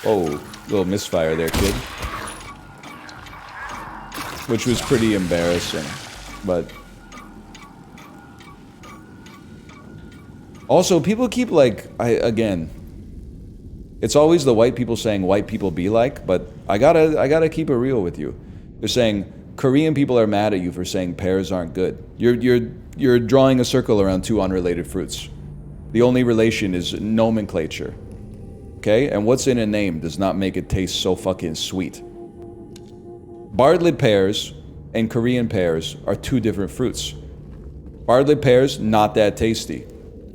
Oh, little misfire there, kid. Which was pretty embarrassing, but... Also, people keep like, again, it's always the white people saying white people be like, but I gotta keep it real with you. They're saying Korean people are mad at you for saying pears aren't good. You're drawing a circle around 2 unrelated fruits. The only relation is nomenclature. Okay? And what's in a name does not make it taste so fucking sweet. Bartlett pears and Korean pears are 2 different fruits. Bartlett pears, not that tasty.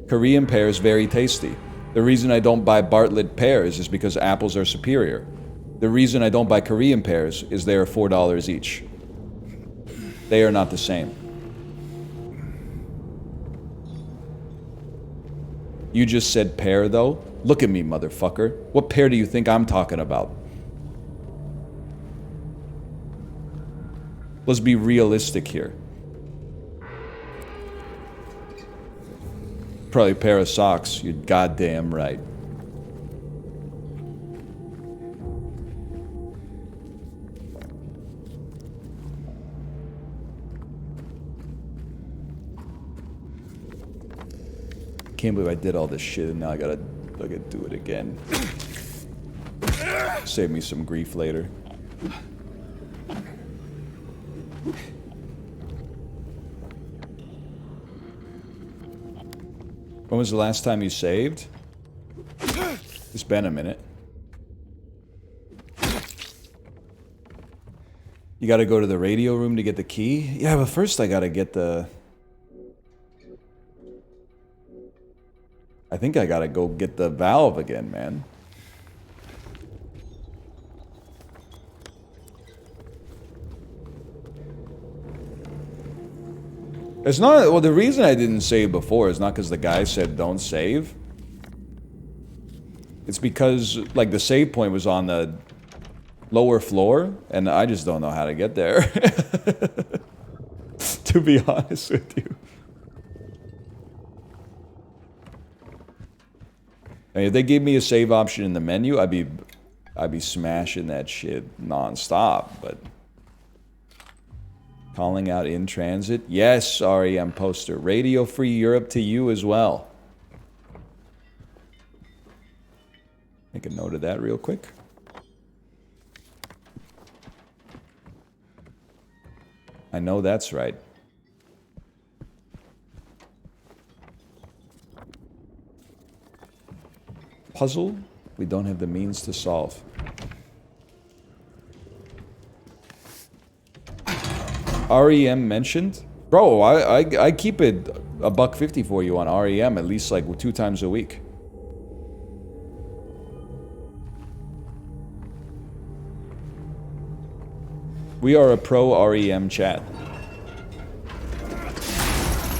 Korean pears, very tasty. The reason I don't buy Bartlett pears is because apples are superior. The reason I don't buy Korean pears is they are $4 each. They are not the same. You just said pear though? Look at me, motherfucker. What pear do you think I'm talking about? Let's be realistic here. Probably a pair of socks. You're goddamn right. Can't believe I did all this shit and now I gotta do it again. Save me some grief later. When was the last time you saved? It's been a minute. You gotta go to the radio room to get the key? Yeah, but first I gotta get the... I think I gotta go get the valve again, man. It's not, well, the reason I didn't save before is not because the guy said don't save. It's because, like, the save point was on the lower floor, and I just don't know how to get there. To be honest with you. I mean, if they gave me a save option in the menu, I'd be smashing that shit non-stop, but... Calling out in transit. Yes, REM poster. Radio Free Europe to you as well. Make a note of that real quick. I know that's right. Puzzle we don't have the means to solve. REM mentioned? Bro, I keep it $1.50 for you on REM at least like 2 times a week. We are a pro REM chat.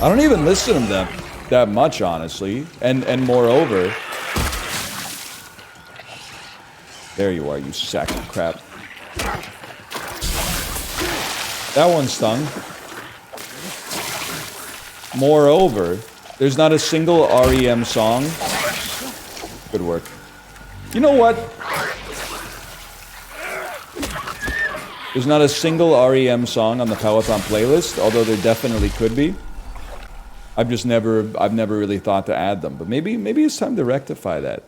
I don't even listen to them that much, honestly. And moreover, There you are, you sack of crap. That one stung. Moreover, there's not a single REM song. Good work. You know what? There's not a single REM song on the Peloton playlist, although there definitely could be. I've never really thought to add them, but maybe it's time to rectify that.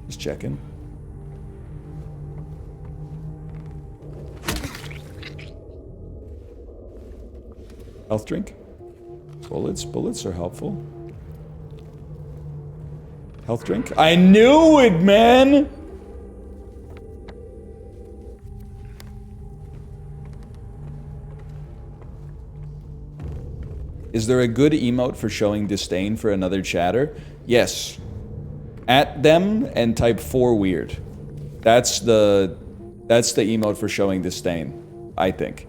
Just checking. Health drink? Bullets are helpful. Health drink? I knew it, man! Is there a good emote for showing disdain for another chatter? Yes. At them and type 4 weird. That's the emote for showing disdain, I think.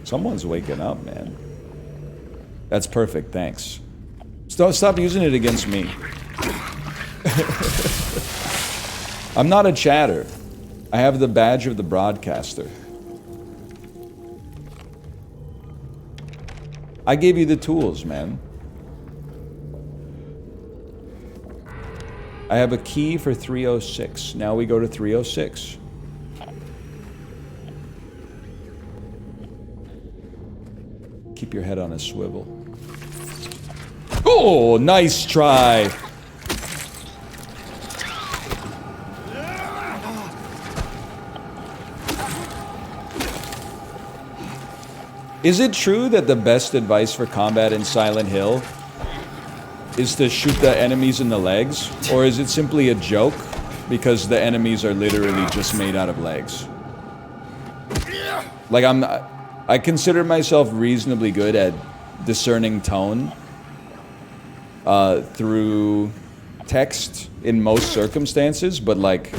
Someone's waking up, man. That's perfect, thanks. Stop using it against me. I'm not a chatter. I have the badge of the broadcaster. I gave you the tools, man. I have a key for 306. Now we go to 306. Keep your head on a swivel. Oh, nice try. Is it true that the best advice for combat in Silent Hill is to shoot the enemies in the legs? Or is it simply a joke because the enemies are literally just made out of legs? Like, I consider myself reasonably good at discerning tone through text in most circumstances, but like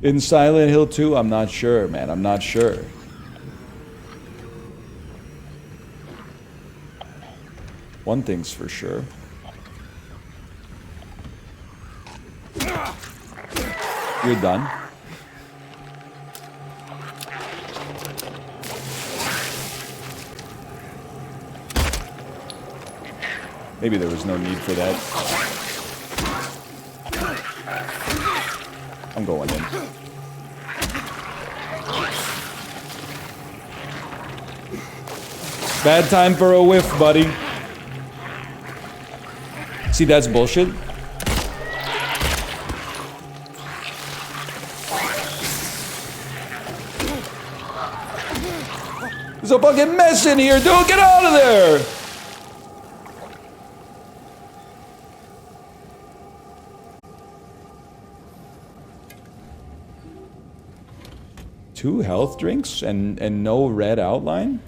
in Silent Hill 2, I'm not sure, man. I'm not sure. One thing's for sure. You're done. Maybe there was no need for that. I'm going in. Bad time for a whiff, buddy. See, that's bullshit. There's a fucking mess in here, dude! Get out of there! Two health drinks and no red outline?